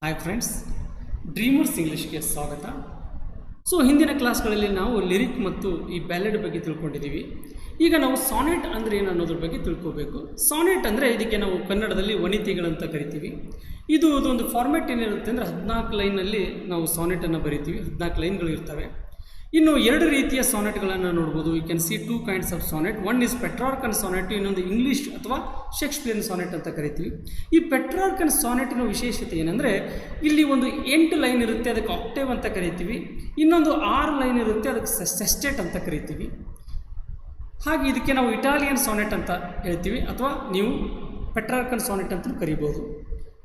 Hi friends, dreamers ಇಂಗ್ಲೀಷ್ಗೆ ಸ್ವಾಗತ. So ಹಿಂದಿನ ಕ್ಲಾಸ್ಗಳಲ್ಲಿ ನಾವು ಲಿರಿಕ್ ಮತ್ತು ಈ ಬ್ಯಾಲೆಡ್ ಬಗ್ಗೆ ತಿಳ್ಕೊಂಡಿದ್ದೀವಿ. ಈಗ ನಾವು ಸಾನೆಟ್ ಅಂದರೆ ಏನು ಅನ್ನೋದ್ರ ಬಗ್ಗೆ ತಿಳ್ಕೋಬೇಕು. ಸಾನೆಟ್ ಅಂದರೆ ಇದಕ್ಕೆ ನಾವು ಕನ್ನಡದಲ್ಲಿ ವನಿತೆಗಳಂತ ಕರಿತೀವಿ. ಇದೊಂದು ಫಾರ್ಮ್ಯಾಟ್ ಏನಿರುತ್ತೆ ಅಂದರೆ 14 ಲೈನಲ್ಲಿ ನಾವು ಸಾನೆಟನ್ನು ಬರಿತೀವಿ. 14 ಲೈನ್ಗಳು ಇರ್ತವೆ. ಇನ್ನು ಎರಡು ರೀತಿಯ ಸಾನೆಟ್ಗಳನ್ನು ನೋಡ್ಬೋದು. You can see 2 kinds of sonnet. One is Petrarchan sonnet, ಇನ್ನೊಂದು ಇಂಗ್ಲೀಷ್ ಅಥವಾ ಶೇಕ್ಸ್ಪಿಯರ್ ಸಾನೆಟ್ ಅಂತ ಕರಿತೀವಿ. ಈ ಪೆಟ್ರಾರ್ಕನ್ ಸಾನೆಟಿನ ವಿಶೇಷತೆ ಏನಂದರೆ ಇಲ್ಲಿ ಒಂದು 8 ಲೈನ್ ಇರುತ್ತೆ, ಅದಕ್ಕೆ ಆಕ್ಟೇವ್ ಅಂತ ಕರಿತೀವಿ. ಇನ್ನೊಂದು 6 ಲೈನ್ ಇರುತ್ತೆ, ಅದಕ್ಕೆ ಸೆಸ್ಟೆಟ್ ಅಂತ ಕರಿತೀವಿ. ಹಾಗೆ ಇದಕ್ಕೆ ನಾವು ಇಟಾಲಿಯನ್ ಸಾನೆಟ್ ಅಂತ ಹೇಳ್ತೀವಿ, ಅಥವಾ ನೀವು ಪೆಟ್ರಾರ್ಕನ್ ಸಾನೆಟ್ ಅಂತ ಕರಿಬೋದು.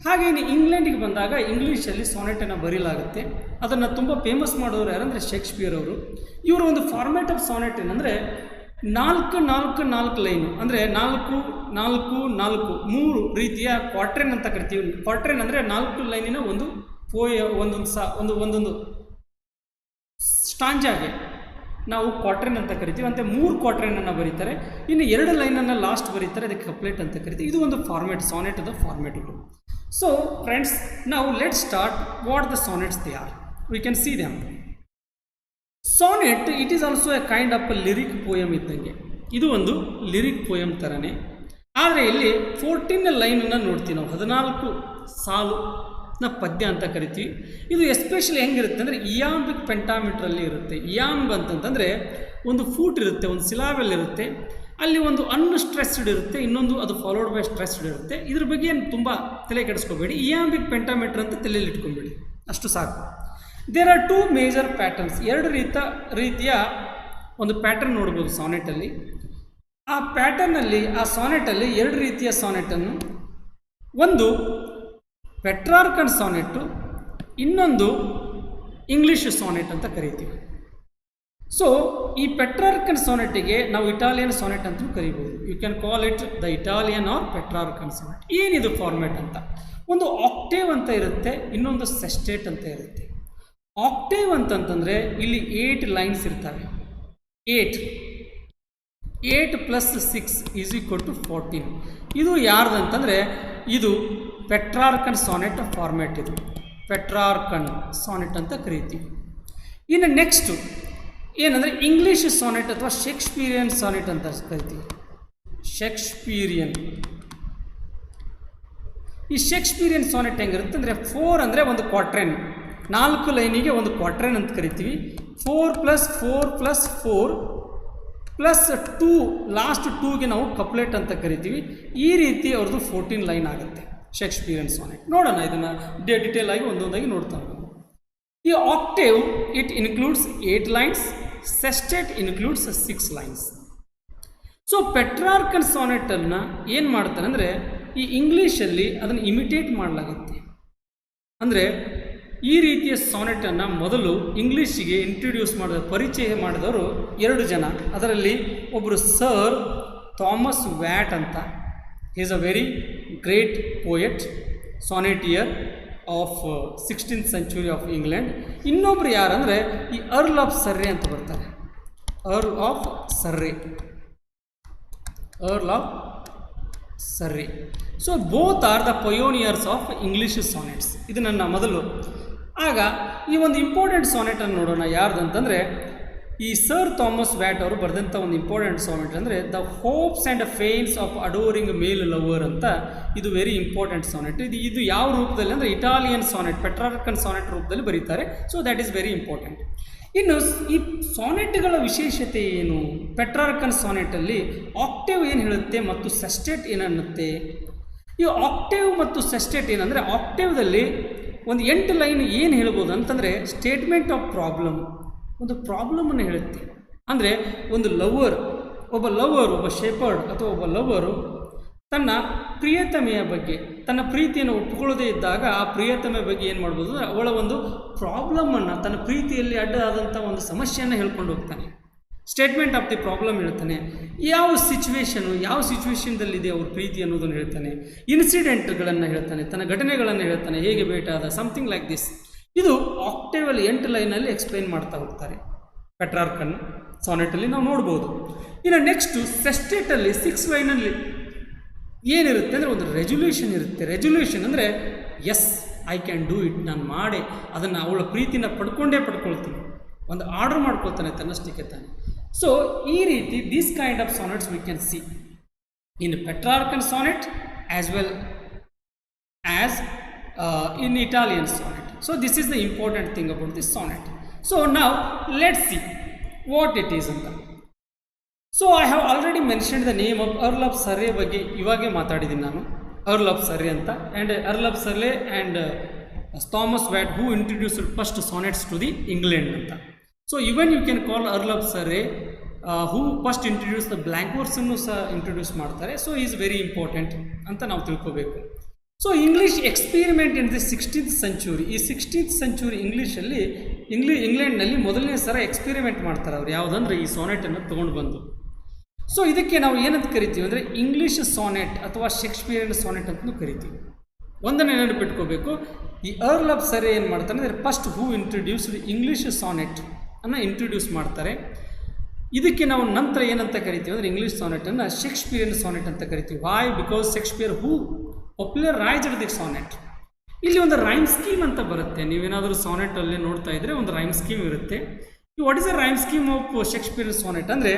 ಹಾಗೆ ಇನ್ನು ಇಂಗ್ಲೆಂಡಿಗೆ ಬಂದಾಗ ಇಂಗ್ಲೀಷಲ್ಲಿ ಸಾನೆಟನ್ನು ಬರೀಲಾಗುತ್ತೆ. ಅದನ್ನು ತುಂಬ ಫೇಮಸ್ ಮಾಡೋರು ಯಾರಂದರೆ ಶೇಕ್ಸ್ಪಿಯರ್ ಅವರು. ಇವರ ಒಂದು ಫಾರ್ಮ್ಯಾಟ್ ಆಫ್ ಸಾನೆಟ್ ಏನಂದರೆ 4 ಲೈನು, ಅಂದರೆ 4 3 ರೀತಿಯ ಕ್ವಾಟ್ರೇನ್ ಅಂತ ಕರಿತೀವಿ. ಕ್ವಾಟ್ರೇನ್ ಅಂದರೆ 4 ಲೈನಿನ ಒಂದು ಒಂದೊಂದು ಸ್ಟಾಂಜಾಗೆ ನಾವು ಕ್ವಾಟ್ರೇನ್ ಅಂತ ಕರಿತೀವಿ. ಅಂತ 3 ಕ್ವಾಟ್ರೇನನ್ನು ಬರೀತಾರೆ. ಇನ್ನು 2 ಲೈನನ್ನು ಲಾಸ್ಟ್ ಬರೀತಾರೆ, ಅದಕ್ಕೆ ಕಪ್ಲೆಟ್ ಅಂತ ಕರಿತೀವಿ. ಇದು ಒಂದು format, ಸಾನೆಟದ ಫಾರ್ಮ್ಯಾಟ್ಗಳು. So friends, now let's start what the sonnets they are. We can see them. Sonnet, it is also a kind of a lyric poem ಇದ್ದಂಗೆ. ಇದು ಒಂದು ಲಿರಿಕ್ ಪೋಯಮ್ ಥರನೇ. ಆದರೆ ಇಲ್ಲಿ 14 ಲೈನನ್ನು ನೋಡ್ತೀವಿ ನಾವು. 14 ಸಾಲುನ ಪದ್ಯ ಅಂತ ಕರಿತೀವಿ. ಇದು ಎಸ್ಪೆಷಲಿ ಹೆಂಗಿರುತ್ತೆ ಅಂದರೆ ಇಯಾಂಬಿಕ್ ಪೆಂಟಾಮೀಟ್ರಲ್ಲಿ ಇರುತ್ತೆ. ಇಯಾಂಬ್ ಅಂತಂತಂದರೆ ಒಂದು ಫೂಟ್ ಇರುತ್ತೆ, ಒಂದು ಸಿಲಾಬೆಲ್ ಇರುತ್ತೆ. ಅಲ್ಲಿ ಒಂದು ಅನ್ಸ್ಟ್ರೆಸ್ಡ್ ಇರುತ್ತೆ, ಇನ್ನೊಂದು ಅದು ಫಾಲೋಡ್ ಬೈ ಸ್ಟ್ರೆಸ್ಡ್ ಇರುತ್ತೆ. ಇದ್ರ ಬಗ್ಗೆ ಏನು ತುಂಬ ತಲೆ ಕೆಡಿಸ್ಕೋಬೇಡಿ. ಇಯಾಂಬಿಕ್ ಪೆಂಟಾಮೀಟರ್ ಅಂತ ತಲೆಯಲ್ಲಿ ಇಟ್ಕೊಂಬೇಡಿ, ಅಷ್ಟು ಸಾಕು. There are 2 major patterns. 2 ರೀತಿಯ ಒಂದು ಪ್ಯಾಟರ್ನ್ ನೋಡ್ಬೋದು ಸಾನೆಟಲ್ಲಿ. ಆ ಪ್ಯಾಟರ್ನಲ್ಲಿ, ಆ ಸಾನೆಟಲ್ಲಿ 2 ರೀತಿಯ ಸಾನೆಟನ್ನು, ಒಂದು ಪೆಟ್ರಾರ್ಕನ್ ಸಾನೆಟ್ಟು, ಇನ್ನೊಂದು ಇಂಗ್ಲೀಷ್ ಸಾನೆಟ್ ಅಂತ ಕರಿತೀವಿ. ಸೊ ಈ ಪೆಟ್ರಾರ್ಕನ್ ಸಾನೆಟ್ಟಿಗೆ ನಾವು ಇಟಾಲಿಯನ್ ಸಾನೆಟ್ ಅಂತಲೂ ಕರಿಬೋದು. You can call it the Italian or Petrarchan sonnet. ಏನಿದು ಫಾರ್ಮ್ಯಾಟ್ ಅಂತ, ಒಂದು ಆಕ್ಟೇವ್ ಅಂತ ಇರುತ್ತೆ, ಇನ್ನೊಂದು ಸೆಸ್ಟೇಟ್ ಅಂತ ಇರುತ್ತೆ. ಆಕ್ಟೇವ್ ಅಂತಂತಂದರೆ ಇಲ್ಲಿ 8 ಲೈನ್ಸ್ ಇರ್ತವೆ. 8 + 6 = 14. ಇದು ಯಾರ್ದಂತಂದರೆ ಇದು ಪೆಟ್ರಾರ್ಕನ್ ಸಾನೆಟ್ ಫಾರ್ಮ್ಯಾಟ್. ಇದು ಪೆಟ್ರಾರ್ಕನ್ ಸಾನೆಟ್ ಅಂತ ಕರಿತೀವಿ. ಇನ್ನು ನೆಕ್ಸ್ಟು ಏನಂದರೆ ಇಂಗ್ಲೀಷ್ ಸಾನೆಟ್ ಅಥವಾ ಶೇಕ್ಸ್ಪಿಯರಿಯನ್ ಸಾನೆಟ್ ಅಂತ ಕರಿತೀವಿ. ಶೇಕ್ಸ್ಪಿಯರಿಯನ್. ಈ ಶೇಕ್ಸ್ಪಿಯರಿಯನ್ ಸಾನೆಟ್ ಹೆಂಗಿರುತ್ತೆ ಅಂದರೆ 4 ಅಂದರೆ ಒಂದು ಕ್ವಾಟ್ರೇನ್, 4 ಲೈನಿಗೆ ಒಂದು ಕ್ವಾಟ್ರೇನ್ ಅಂತ ಕರಿತೀವಿ. 4 + 4 + 4 + 2 ಲಾಸ್ಟ್ 2ಗೆ ನಾವು ಕಪ್ಲೆಟ್ ಅಂತ ಕರಿತೀವಿ. ಈ ರೀತಿ ಅವ್ರದ್ದು 14 ಲೈನ್ ಆಗುತ್ತೆ ಶೇಕ್ಸ್ಪಿಯರಿಯನ್ ಸಾನೆಟ್. ನೋಡೋಣ, ಇದನ್ನು ಡಿಟೇಲ್ ಆಗಿ ಒಂದೊಂದಾಗಿ ನೋಡ್ತಾ ಹೋಗೋಣ. ಈ octave it includes 8 lines, sestet includes 6 lines. So Petrarchan ಸಾನೆಟನ್ನು ಏನು ಮಾಡ್ತಾರೆ ಅಂದರೆ ಈ ಇಂಗ್ಲೀಷಲ್ಲಿ ಅದನ್ನು ಇಮಿಟೇಟ್ ಮಾಡಲಾಗುತ್ತೆ. ಅಂದರೆ ಈ ರೀತಿಯ ಸಾನೆಟನ್ನು ಮೊದಲು ಇಂಗ್ಲೀಷಿಗೆ ಇಂಟ್ರೊಡ್ಯೂಸ್ ಪರಿಚಯ ಮಾಡಿದವರು 2 ಜನ. ಅದರಲ್ಲಿ ಒಬ್ಬರು ಸರ್ ಥಾಮಸ್ ವ್ಯಾಟ್ ಅಂತ. Is a very great poet, sonneteer of 16th century of England. ಇನ್ನೊಬ್ರು ಯಾರಂದರೆ ಈ ಅರ್ಲ್ ಆಫ್ ಸರ್ರೆ ಅಂತ ಬರ್ತಾರೆ. Earl of Surrey. So both are the pioneers of English sonnets. ಇದು ನನ್ನ ಮೊದಲು. ಆಗ ಈ ಒಂದು ಇಂಪಾರ್ಟೆಂಟ್ ಸಾನೆಟನ್ನು ನೋಡೋಣ. ಯಾರ್ದಂತಂದರೆ ಈ ಸರ್ ಥಾಮಸ್ ವ್ಯಾಟ್ ಅವರು ಬರೆದಂಥ ಒಂದು ಇಂಪಾರ್ಟೆಂಟ್ ಸಾನೆಟ್ ಅಂದರೆ the hopes and pains of adoring male lover ಅಂತ. ಇದು ವೆರಿ ಇಂಪಾರ್ಟೆಂಟ್ ಸಾನೆಟ್. ಇದು ಯಾವ ರೂಪದಲ್ಲಿ ಅಂದರೆ ಇಟಾಲಿಯನ್ ಸಾನೆಟ್, ಪೆಟ್ರಾರ್ಕನ್ ಸಾನೆಟ್ ರೂಪದಲ್ಲಿ ಬರೀತಾರೆ. So that is very important. ಇನ್ನು ಈ ಸಾನೆಟ್ಗಳ ವಿಶೇಷತೆ ಏನು? ಪೆಟ್ರಾರ್ಕನ್ ಸಾನೆಟಲ್ಲಿ ಆಕ್ಟೇವ್ ಏನು ಹೇಳುತ್ತೆ ಮತ್ತು ಸೆಸ್ಟೇಟ್ ಏನನ್ನುತ್ತೆ? ಈ ಆಕ್ಟೇವ್ ಮತ್ತು ಸೆಸ್ಟೇಟ್ ಏನಂದರೆ, ಆಕ್ಟೇವ್ದಲ್ಲಿ ಒಂದು 8 ಲೈನ್ ಏನು ಹೇಳ್ಬೋದು ಅಂತಂದರೆ ಸ್ಟೇಟ್ಮೆಂಟ್ ಆಫ್ ಪ್ರಾಬ್ಲಮ್, ಒಂದು ಪ್ರಾಬ್ಲಮನ್ನು ಹೇಳುತ್ತೆ. ಅಂದರೆ ಒಂದು ಒಬ್ಬ ಶೆಪರ್ಡ್ ಅಥವಾ ಒಬ್ಬ ಲವರು ತನ್ನ ಪ್ರಿಯತಮೆಯ ಬಗ್ಗೆ, ತನ್ನ ಪ್ರೀತಿಯನ್ನು ಒಪ್ಪಿಕೊಳ್ಳದೇ ಇದ್ದಾಗ ಆ ಪ್ರಿಯತಮೆಯ ಬಗ್ಗೆ ಏನು ಮಾಡ್ಬೋದು ಅಂದರೆ ಅವಳ ಒಂದು ಪ್ರಾಬ್ಲಮನ್ನು, ತನ್ನ ಪ್ರೀತಿಯಲ್ಲಿ ಅಡ್ಡಾದಂಥ ಒಂದು ಸಮಸ್ಯೆಯನ್ನು ಹೇಳ್ಕೊಂಡು ಹೋಗ್ತಾನೆ. ಸ್ಟೇಟ್ಮೆಂಟ್ ಆಫ್ ದಿ ಪ್ರಾಬ್ಲಮ್ ಹೇಳ್ತಾನೆ. ಯಾವ ಸಿಚುವೇಶನ್ದಲ್ಲಿದೆ ಅವ್ರ ಪ್ರೀತಿ ಅನ್ನೋದನ್ನು ಹೇಳ್ತಾನೆ. ಇನ್ಸಿಡೆಂಟ್ಗಳನ್ನು ಹೇಳ್ತಾನೆ, ತನ್ನ ಘಟನೆಗಳನ್ನು ಹೇಳ್ತಾನೆ, ಹೇಗೆ ಭೇಟಾದ, ಸಮಥಿಂಗ್ ಲೈಕ್ ದಿಸ್. ಇದು ಆಕ್ಟೇವಲ್ಲಿ 8 ಲೈನಲ್ಲಿ ಎಕ್ಸ್ಪ್ಲೈನ್ ಮಾಡ್ತಾ ಹೋಗ್ತಾರೆ ಪೆಟ್ರಾರ್ಕನ್ ಸಾನೆಟಲ್ಲಿ ನಾವು ನೋಡ್ಬೋದು. ಇನ್ನು ನೆಕ್ಸ್ಟು ಸೆಸ್ಟೇಟಲ್ಲಿ 6 ಲೈನಲ್ಲಿ ಏನಿರುತ್ತೆ ಅಂದರೆ ಒಂದು ರೆಜುಲ್ಯೂಷನ್ ಇರುತ್ತೆ. ರೆಜುಲ್ಯೂಷನ್ ಅಂದರೆ yes I can do it, ನಾನು ಮಾಡಿ ಅದನ್ನು ಅವಳ ಪ್ರೀತಿನ ಪಡ್ಕೊಳ್ತೀನಿ, ಒಂದು ಆರ್ಡರ್ ಮಾಡ್ಕೊಳ್ತಾನೆ ತನ್ನಷ್ಟಕ್ಕೆ ತಾನೆ. ಸೊ ಈ ರೀತಿ this kind of sonnets we can see in Petrarchan sonnet as well as in Italian sonnet. So this is the important thing about this sonnet. So now let's see what it is anta. So I have already mentioned the name of Earl of Surrey ಬಗ್ಗೆ ಇವಾಗೆ ಮಾತಾಡಿದ್ದೀನಿ ನಾನು, Earl of Surrey ಅಂತ, and Earl of Surrey and Thomas Watt who introduced first sonnets to the England ಅಂತ. So even you can call Earl of Surrey who first introduced the blank verse ಅನ್ನು ಸಹ introduce ಮಾಡ್ತಾರೆ. So is very important ಅಂತ ನಾವು ತಿಳ್ಕೋಬೇಕು. So English experiment in the 16th century, ಈ 16th century ಇಂಗ್ಲೀಷಲ್ಲಿ ಇಂಗ್ಲೆಂಡ್ನಲ್ಲಿ ಮೊದಲನೇ ಸಲ ಎಕ್ಸ್ಪೀರಿಮೆಂಟ್ ಮಾಡ್ತಾರೆ ಅವ್ರು, ಯಾವುದಂದ್ರೆ ಈ ಸಾನೆಟನ್ನು ತೊಗೊಂಡು ಬಂದು. ಸೊ ಇದಕ್ಕೆ ನಾವು ಏನಂತ ಕರಿತೀವಿ ಅಂದರೆ ಇಂಗ್ಲೀಷ್ ಸಾನೆಟ್ ಅಥವಾ ಶೇಕ್ಸ್ಪಿಯರಿಯನ್ ಸಾನೆಟ್ ಅಂತಲೂ ಕರಿತೀವಿ. ಒಂದನ್ನು ನೆನಪಿಟ್ಕೋಬೇಕು, ಈ ಅರ್ಲ್ ಆಫ್ ಸರೇ ಏನು ಮಾಡ್ತಾರೆ ಅಂದರೆ ಫಸ್ಟ್ ಹೂ ಇಂಟ್ರೊಡ್ಯೂಸ್ಡ್ ಇಂಗ್ಲೀಷ್ ಸಾನೆಟ್ ಅನ್ನು ಇಂಟ್ರೊಡ್ಯೂಸ್ ಮಾಡ್ತಾರೆ. ಇದಕ್ಕೆ ನಾವು ನಂತರ ಏನಂತ ಕರಿತೀವಿ ಅಂದರೆ ಇಂಗ್ಲೀಷ್ ಸಾನೆಟನ್ನು ಶೇಕ್ಸ್ಪಿಯರಿಯನ್ ಸಾನೆಟ್ ಅಂತ ಕರಿತೀವಿ. Why? Because Shakespeare who popularized the sonnet. ಇಲ್ಲಿ ಒಂದು ರೈಮ್ ಸ್ಕೀಮ್ ಅಂತ ಬರುತ್ತೆ, ನೀವೇನಾದರೂ ಸಾನೆಟಲ್ಲಿ ನೋಡ್ತಾ ಇದ್ದರೆ ಒಂದು ರೈಮ್ ಸ್ಕೀಮ್ ಇರುತ್ತೆ. What is a rhyme scheme of Shakespeare sonnet ಅಂದರೆ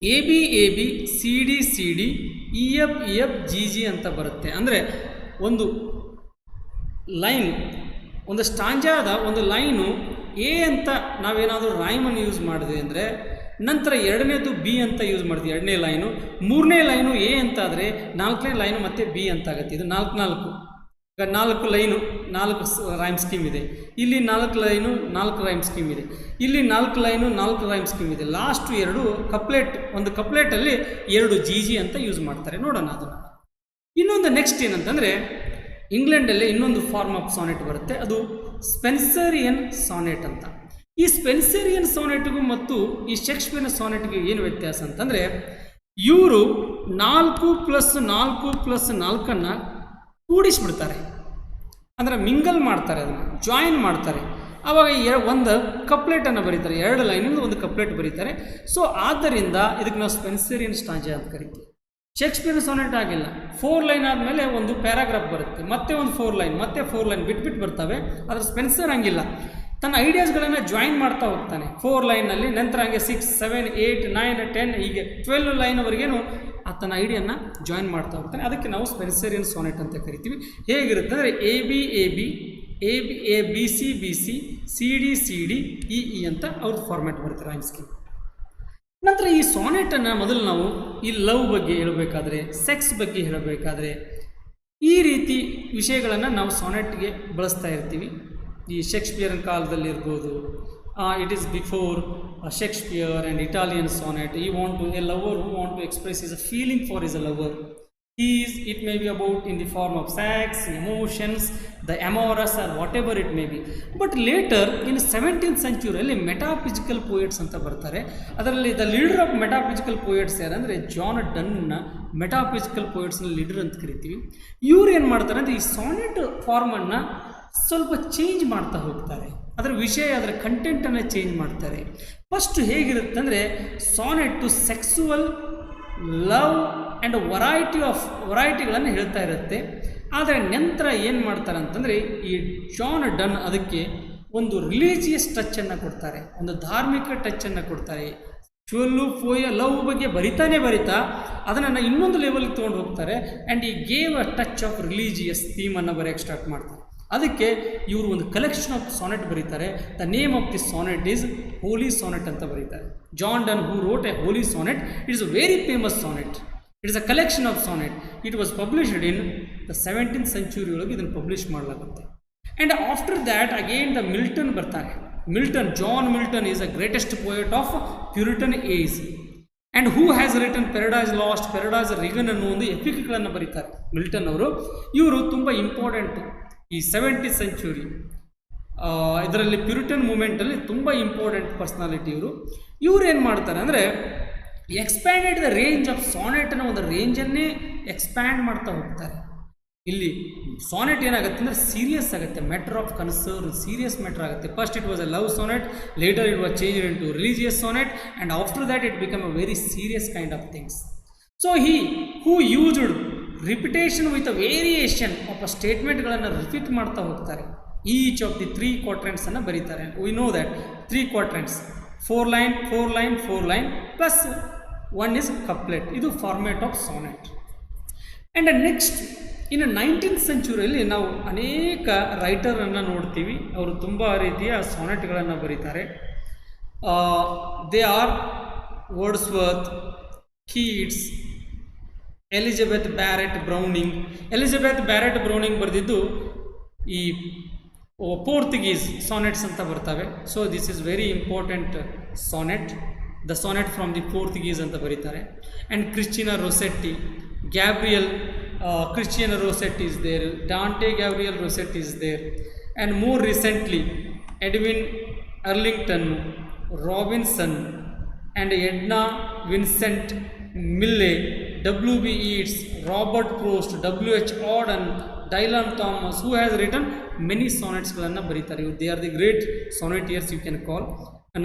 A B A B C D C D E F E F G G ಅಂತ ಬರುತ್ತೆ. ಅಂದರೆ ಒಂದು ಲೈನ್, ಒಂದು ಸ್ಟಾಂಜಾದ ಒಂದು ಲೈನು ಎ ಅಂತ ನಾವೇನಾದರೂ ರೈಮನ್ನು ಯೂಸ್ ಮಾಡಿದ್ವಿ ಅಂದರೆ ನಂತರ ಎರಡನೇದು ಬಿ ಅಂತ ಯೂಸ್ ಮಾಡ್ತೀವಿ, ಎರಡನೇ ಲೈನು, ಮೂರನೇ ಲೈನು ಎ ಅಂತ ಆದರೆ ನಾಲ್ಕನೇ ಲೈನು ಮತ್ತು ಬಿ ಅಂತ ಆಗುತ್ತೆ. ಇದು ನಾಲ್ಕು ಲೈನು 4 ರೈಮ್ ಸ್ಕೀಮ್ ಇದೆ. ಇಲ್ಲಿ 4 ಲೈನು 4 ರೈಮ್ ಸ್ಕೀಮ್ ಇದೆ. ಇಲ್ಲಿ 4 ಲೈನು 4 ರೈಮ್ ಸ್ಕೀಮ್ ಇದೆ. ಲಾಸ್ಟ್ 2 ಕಪ್ಲೆಟ್, ಒಂದು ಕಪ್ಲೆಟಲ್ಲಿ 2 ಜಿ ಜಿ ಅಂತ ಯೂಸ್ ಮಾಡ್ತಾರೆ. ನೋಡೋಣ ಅದನ್ನು. ಇನ್ನೊಂದು ನೆಕ್ಸ್ಟ್ ಏನಂತಂದರೆ ಇಂಗ್ಲೆಂಡಲ್ಲಿ ಇನ್ನೊಂದು ಫಾರ್ಮ್ ಆಫ್ ಸಾನೆಟ್ ಬರುತ್ತೆ, ಅದು ಸ್ಪೆನ್ಸರಿಯನ್ ಸಾನೆಟ್ ಅಂತ. ಈ ಸ್ಪೆನ್ಸರಿಯನ್ ಸಾನೆಟ್ಗೂ ಮತ್ತು ಈ ಶೇಕ್ಸ್ಪಿಯರ್ನ ಸಾನೆಟ್ಗೆ ಏನು ವ್ಯತ್ಯಾಸ ಅಂತಂದರೆ ಇವರು 4+4+4 ಕೂಡಿಸ್ಬಿಡ್ತಾರೆ, ಅಂದರೆ ಮಿಂಗಲ್ ಮಾಡ್ತಾರೆ, ಅದನ್ನು ಜಾಯಿನ್ ಮಾಡ್ತಾರೆ. ಆವಾಗ ಒಂದು ಕಪ್ಲೆಟನ್ನು ಬರೀತಾರೆ, 2 ಲೈನಿಂದ ಒಂದು ಕಪ್ಲೆಟ್ ಬರೀತಾರೆ. ಸೊ ಆದ್ದರಿಂದ ಇದಕ್ಕೆ ನಾವು ಸ್ಪೆನ್ಸರಿಯನ್ ಸ್ಟಾಂಜಾ ಅಂತ ಕರಿತೀವಿ. ಶೇಕ್ಸ್ಪಿಯರ್ನ ಸಾನೆಟ್ ಆಗಿಲ್ಲ, 4 ಲೈನ್ ಆದಮೇಲೆ ಒಂದು ಪ್ಯಾರಾಗ್ರಾಫ್ ಬರುತ್ತೆ, ಮತ್ತೆ ಒಂದು 4 ಲೈನ್, ಮತ್ತೆ 4 ಲೈನ್ ಬಿಟ್ಬಿಟ್ಟು ಬರ್ತವೆ. ಆದರೆ ಸ್ಪೆನ್ಸರ್ ಹಂಗಿಲ್ಲ, ತನ್ನ ಐಡಿಯಾಸ್ಗಳನ್ನು ಜಾಯಿನ್ ಮಾಡ್ತಾ ಹೋಗ್ತಾನೆ 4 ಲೈನಲ್ಲಿ, ನಂತರ ಹಂಗೆ 6, 7, 8, 9, 10 ಹೀಗೆ 12 ಲೈನ್ವರೆಗೇನು ತನ್ನ ಐಡಿಯಾನ ಜಾಯಿನ್ ಮಾಡ್ತಾ ಹೋಗ್ತಾನೆ. ಅದಕ್ಕೆ ನಾವು ಸ್ಪೆನ್ಸರಿಯನ್ ಸಾನೆಟ್ ಅಂತ ಕರಿತೀವಿ. ಹೇಗಿರುತ್ತೆ ಅಂದರೆ A B A B A B C B C C D C D E E ಅಂತ ಅವ್ರ ಫಾರ್ಮ್ಯಾಟ್ ಬರುತ್ತೆ ರೈಮ್ ಸ್ಕೀಮ್. ನಂತರ ಈ ಸಾನೆಟನ್ನು ಮೊದಲು ನಾವು ಈ ಲವ್ ಬಗ್ಗೆ ಹೇಳಬೇಕಾದ್ರೆ, ಸೆಕ್ಸ್ ಬಗ್ಗೆ ಹೇಳಬೇಕಾದ್ರೆ ಈ ರೀತಿ ವಿಷಯಗಳನ್ನು ನಾವು ಸಾನೆಟ್ಗೆ ಬಳಸ್ತಾ ಇರ್ತೀವಿ. ಈ ಶೇಕ್ಸ್ಪಿಯರ್ನ ಕಾಲದಲ್ಲಿರ್ಬೋದು, it is before Shakespeare and Italian sonnet. He want to a lover who want to express his a feeling for his a lover. It may be about in the form of sex, emotions, the amorous or whatever it may be. But later in 17th century metaphysical poets ಅಂತ ಬರ್ತಾರೆ. ಅದರಲ್ಲಿ the leader of metaphysical poets ಯಾರಂದರೆ John ಡನ್ನ metaphysical ಪೋಯಟ್ಸ್ನ leader ಅಂತ ಕರಿತೀವಿ. ಇವ್ರು ಏನು ಮಾಡ್ತಾರೆ ಅಂದರೆ ಈ ಸಾನೆಟ್ ಫಾರ್ಮನ್ನು ಸ್ವಲ್ಪ ಚೇಂಜ್ ಮಾಡ್ತಾ ಹೋಗ್ತಾರೆ, ಅದರ ವಿಷಯ, ಅದರ ಕಂಟೆಂಟನ್ನು ಚೇಂಜ್ ಮಾಡ್ತಾರೆ. ಫಸ್ಟ್ ಹೇಗಿರುತ್ತೆ ಅಂದರೆ ಸಾನೆಟ್ಟು ಸೆಕ್ಸುವಲ್, ಲವ್ ಆ್ಯಂಡ್ ವೆರೈಟಿಗಳನ್ನು ಹೇಳ್ತಾ ಇರುತ್ತೆ. ಆದರೆ ನಂತರ ಏನು ಮಾಡ್ತಾರೆ ಅಂತಂದರೆ ಈ ಜಾನ್ ಡನ್ ಅದಕ್ಕೆ ಒಂದು ರಿಲೀಜಿಯಸ್ ಟಚ್ಚನ್ನು ಕೊಡ್ತಾರೆ, ಒಂದು ಧಾರ್ಮಿಕ ಟಚ್ಚನ್ನು ಕೊಡ್ತಾರೆ. ಲವ್ ಬಗ್ಗೆ ಬರಿತಾ ಅದನ್ನು ಇನ್ನೊಂದು ಲೆವೆಲ್ಗೆ ತೊಗೊಂಡು ಹೋಗ್ತಾರೆ. And he gave a touch of religious ಥೀಮನ್ನು ಬರೆಯೋಕ್ಕೆ ಸ್ಟಾರ್ಟ್ ಮಾಡ್ತಾರೆ. ಅದಕ್ಕೆ ಇವರು ಒಂದು ಕಲೆಕ್ಷನ್ ಆಫ್ ಸಾನೆಟ್ ಬರೀತಾರೆ. The name of the sonnet is holy sonnet ಅಂತ ಬರೀತಾರೆ. John Donne who wrote a holy sonnet, it is a very famous sonnet. It is a collection of sonnet. It was published in the 17th century ಒಳಗೆ ಇದನ್ನು publish ಮಾಡಲಾಗುತ್ತೆ. And after that again the Milton ಬರ್ತಾರೆ. John Milton is a greatest poet of Puritan age and who has written Paradise Lost, Paradise Regained ಅನ್ನೋ ಒಂದು ಎಪಿಕ್ಗಳನ್ನು ಬರೀತಾರೆ Milton ಅವರು. ಇವರು ತುಂಬ ಇಂಪಾರ್ಟೆಂಟ್ ಈ 17th century ಇದರಲ್ಲಿ ಪ್ಯೂರಿಟನ್ ಮೂಮೆಂಟಲ್ಲಿ ತುಂಬ ಇಂಪಾರ್ಟೆಂಟ್ ಪರ್ಸ್ನಾಲಿಟಿ ಇವರು. ಏನು ಮಾಡ್ತಾರೆ ಅಂದರೆ ಎಕ್ಸ್ಪ್ಯಾಂಡೆಡ್ ದ ರೇಂಜ್ ಆಫ್ ಸಾನೆಟ್ನ ಒಂದು ರೇಂಜನ್ನೇ ಎಕ್ಸ್ಪ್ಯಾಂಡ್ ಮಾಡ್ತಾ ಹೋಗ್ತಾರೆ. ಇಲ್ಲಿ ಸಾನೆಟ್ ಏನಾಗುತ್ತೆ ಅಂದರೆ ಸೀರಿಯಸ್ ಆಗುತ್ತೆ, matter of concern, serious matter ಆಗುತ್ತೆ. First it was a love sonnet, later it was change in to religious sonnet and after that it become a very serious kind of things. So who used repetition with a variation of a ಸ್ಟೇಟ್ಮೆಂಟ್ಗಳನ್ನು repeat ಮಾಡ್ತಾ ಹೋಗ್ತಾರೆ. Each of the 3 ಕ್ವಾಡ್ರೆಂಟ್ಸನ್ನು ಬರೀತಾರೆ. We know that 3 quadrants, 4 line 4 line 4 line plus 1 is couplet. ಇದು format of sonnet. And next ಇನ್ನು 19th ಸೆಂಚುರಿಯಲ್ಲಿ ನಾವು ಅನೇಕ ರೈಟರನ್ನು ನೋಡ್ತೀವಿ. ಅವರು ತುಂಬ ರೀತಿಯ ಸಾನೆಟ್ಗಳನ್ನು ಬರೀತಾರೆ. They are Wordsworth, Keats, Elizabeth Barrett Browning. Elizabeth Barrett Browning ಬರೆದಿದ್ದು ಈ ಪೋರ್ಚುಗೀಸ್ ಸಾನೆಟ್ಸ್ ಅಂತ ಬರ್ತವೆ. So this is very important sonnet, the sonnet from the Portuguese ಅಂತ ಬರೀತಾರೆ. And Christina Rossetti, Gabriel Christiana Rossetti is there, Dante Gabriel Rossetti is there, and more recently Edwin Arlington, Robinson, and Edna Vincent Millay, W.B. Yeats, Robert Frost, W.H. Auden, Dylan Thomas, who has written many sonnets ಗಳನ್ನು ಬರೀತಾರೆ. They are the great sonnetiers you can call.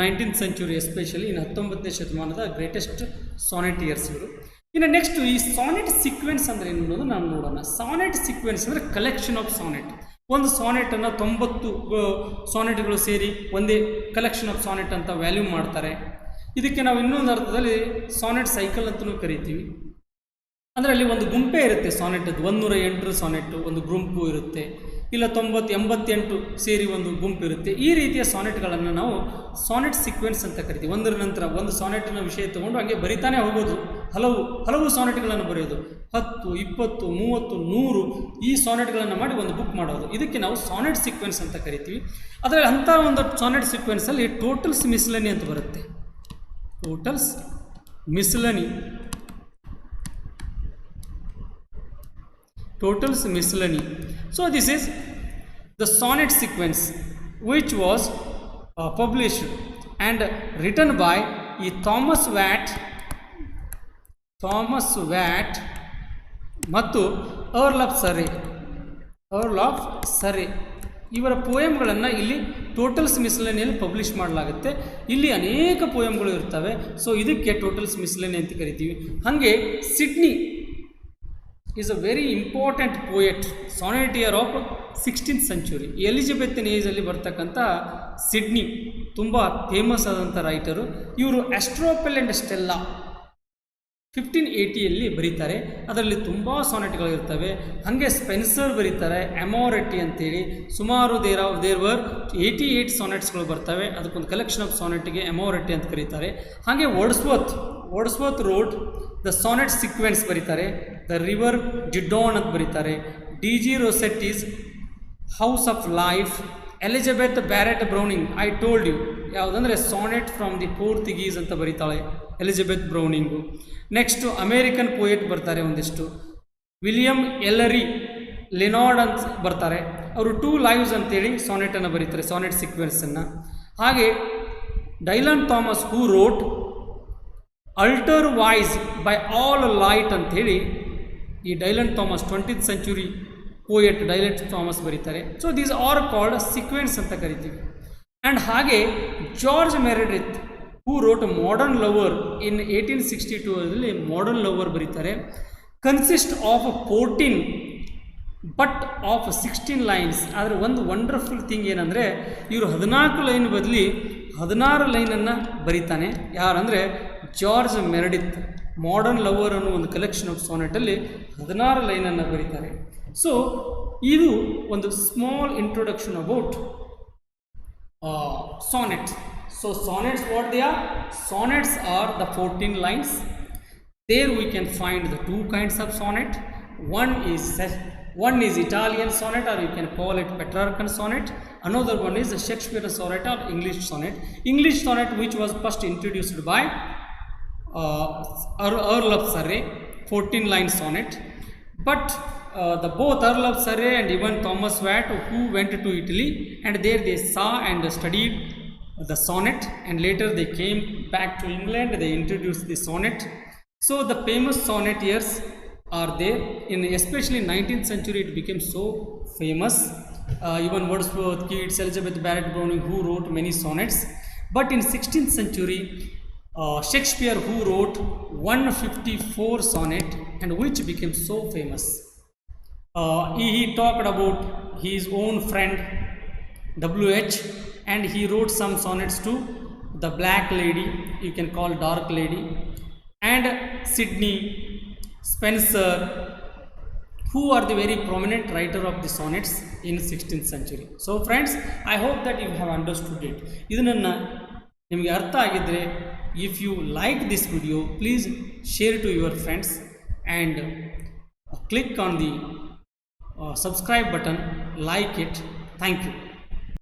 19th century especially, in 19ನೇ ಶತಮಾನದ greatest ಸಾನೆಟಿಯರ್ಸ್ ಇವರು. ಇನ್ನು next ಈ sonnet sequence ಅಂದರೆ ಏನು ಅನ್ನೋದು ನಾವು ನೋಡೋಣ. ಸಾನೆಟ್ ಸೀಕ್ವೆನ್ಸ್ ಅಂದರೆ ಕಲೆಕ್ಷನ್ ಆಫ್ ಸಾನೆಟ್. ಒಂದು ಸಾನೆಟನ್ನು 90 ಸಾನೆಟ್ಗಳು ಸೇರಿ ಒಂದೇ ಕಲೆಕ್ಷನ್ ಆಫ್ ಸಾನೆಟ್ ಅಂತ ವ್ಯಾಲ್ಯೂ ಮಾಡ್ತಾರೆ. ಇದಕ್ಕೆ ನಾವು ಇನ್ನೊಂದು ಅರ್ಥದಲ್ಲಿ ಸಾನೆಟ್ ಸೈಕಲ್ ಅಂತಲೂ ಕರಿತೀವಿ. ಅಂದರೆ ಅಲ್ಲಿ ಒಂದು ಗುಂಪೇ ಇರುತ್ತೆ ಸಾನೆಟದ್ದು. 108 ಸಾನೆಟ್ಟು ಒಂದು ಗುಂಪು ಇರುತ್ತೆ, ಇಲ್ಲ 88 ಸೇರಿ ಒಂದು ಗುಂಪು ಇರುತ್ತೆ. ಈ ರೀತಿಯ ಸಾನೆಟ್ಗಳನ್ನು ನಾವು ಸಾನೆಟ್ ಸೀಕ್ವೆನ್ಸ್ ಅಂತ ಕರಿತೀವಿ. ಒಂದರ ನಂತರ ಒಂದು ಸಾನೆಟಿನ ವಿಷಯ ತಗೊಂಡು ಹಾಗೆ ಬರಿತಾನೆ ಹೋಗೋದು, ಹಲವು ಸಾನೆಟ್ಗಳನ್ನು ಬರೆಯೋದು, 10, 20, 30, 100 ಈ ಸಾನೆಟ್ಗಳನ್ನು ಮಾಡಿ ಒಂದು ಬುಕ್ ಮಾಡೋದು. ಇದಕ್ಕೆ ನಾವು ಸಾನೆಟ್ ಸೀಕ್ವೆನ್ಸ್ ಅಂತ ಕರಿತೀವಿ. ಅದರಲ್ಲಿ ಅಂಥ ಒಂದು ಸಾನೆಟ್ ಸೀಕ್ವೆನ್ಸಲ್ಲಿ ಟೋಟಲ್ಸ್ ಮಿಸ್ಲನಿ ಅಂತ ಬರುತ್ತೆ. Tottel's miscellany, totals miscellany. So this is the sonnet sequence which was published and written by Thomas Watt ಮತ್ತು Earl of Surrey ಇವರ ಪೋಯಮ್ಗಳನ್ನು ಇಲ್ಲಿ ಟೋಟಲ್ಸ್ ಮಿಸ್ಲೆನಿಯಲ್ಲಿ ಪಬ್ಲಿಷ್ ಮಾಡಲಾಗುತ್ತೆ. ಇಲ್ಲಿ ಅನೇಕ ಪೋಯಮ್ಗಳು ಇರ್ತವೆ. ಸೊ ಇದಕ್ಕೆ ಟೋಟಲ್ಸ್ ಮಿಸ್ಲೆನಿ ಅಂತ ಕರಿತೀವಿ. ಹಾಗೆ Sidney is a very important poet, sonneteer of 16th century. ಎಲಿಜಬೆತ್ತಿನ ಏಜಲ್ಲಿ ಬರ್ತಕ್ಕಂಥ ಸಿಡ್ನಿ ತುಂಬ ಫೇಮಸ್ ಆದಂಥ ರೈಟರು. ಇವರು ಆಸ್ಟ್ರೋಪೆಲ್ ಆ್ಯಂಡ್ ಸ್ಟೆಲ್ಲಾ 1580ಯಲ್ಲಿ ಬರೀತಾರೆ. ಅದರಲ್ಲಿ ತುಂಬ ಸಾನೆಟ್ಗಳಿರ್ತವೆ. ಹಾಗೆ ಸ್ಪೆನ್ಸರ್ ಬರೀತಾರೆ, ಅಮೋರೆಟಿ ಅಂತೇಳಿ. ಸುಮಾರು ದೇರ್ ವರ್ 88 ಸಾನೆಟ್ಸ್ಗಳು ಬರ್ತವೆ. ಅದಕ್ಕೊಂದು ಕಲೆಕ್ಷನ್ ಆಫ್ ಸಾನೆಟ್ಗೆ ಅಮೋರೆಟಿ ಅಂತ ಕರೀತಾರೆ. ಹಾಗೆ Wordsworth wrote the sonnet sequence ಬರೀತಾರೆ. ದ ರಿವರ್ ಜಿಡಾನ್ ಅಂತ ಬರೀತಾರೆ. D.G. Rossetti's house of life. Elizabeth Barrett Browning, I told you, ಯಾವುದಂದರೆ ಸಾನೆಟ್ ಫ್ರಮ್ ದಿ ಪೋರ್ಚುಗೀಸ್ ಅಂತ ಬರೀತಾಳೆ Elizabeth Browning. Next American poet ಬರ್ತಾರೆ ಒಂದಿಷ್ಟು. ವಿಲಿಯಮ್ ಎಲರಿ ಲೆನಾರ್ಡ್ ಅಂತ ಬರ್ತಾರೆ. ಅವರು 2 lives ಅಂತೇಳಿ ಸಾನೆಟನ್ನು ಬರೀತಾರೆ, ಸಾನೆಟ್ ಸೀಕ್ವೆನ್ಸನ್ನು. ಹಾಗೆ Dylan Thomas who wrote altarwise by owl light ಅಂಥೇಳಿ ಈ Dylan Thomas 20th century poet Dylan Thomas ಬರೀತಾರೆ. So these are called sequence ಅಂತ ಕರಿತೀವಿ. ಆ್ಯಂಡ್ ಹಾಗೆ George Meredith who wrote modern lover in 1862 modern lover ಬರೀತಾರೆ. Consist of 14 but of 16 lines. ಆದರೆ ಒಂದು wonderful thing ಏನಂದರೆ ಇವರು 14 ಲೈನ್ ಬದಲಿ 16 ಲೈನನ್ನು ಬರೀತಾನೆ. ಯಾರಂದರೆ ಜಾರ್ಜ್ ಮೆರೆಡಿತ್. ಮಾಡರ್ನ್ ಲವರ್ ಅನ್ನೋ ಒಂದು ಕಲೆಕ್ಷನ್ ಆಫ್ ಸಾನೆಟಲ್ಲಿ 16 ಲೈನನ್ನು ಬರೀತಾರೆ. ಸೊ ಇದು ಒಂದು small introduction about sonnet. So sonnets what they are? Sonnets are the 14 lines. There we can find the 2 kinds of sonnet. One is Italian sonnet, or you can call it Petrarchan sonnet. Another one is the Shakespearean sonnet or English sonnet. English sonnet which was first introduced by Earl of Surrey, 14-line sonnet. But the both Earl of Surrey and even Thomas Watt, who went to Italy, and there they saw and studied the sonnet, and later they came back to England, they introduced the sonnet. So the famous sonnetiers are there. In especially 19th century it became so famous. Even Wordsworth, Keats, Elizabeth Barrett Browning, who wrote many sonnets. But in 16th century Shakespeare, who wrote 154 sonnet and which became so famous. He talked about his own friend W.H. and he wrote some sonnets to the black lady, you can call dark lady, and Sidney, Spencer, who are the very prominent writer of the sonnets in 16th century. So friends, I hope that you have understood it. ಇದನ್ನು ನಿಮಗೆ ಅರ್ಥ ಆಗಿದ್ದರೆ, if you like this video, please share to your friends and click on the subscribe button, like it. Thank you.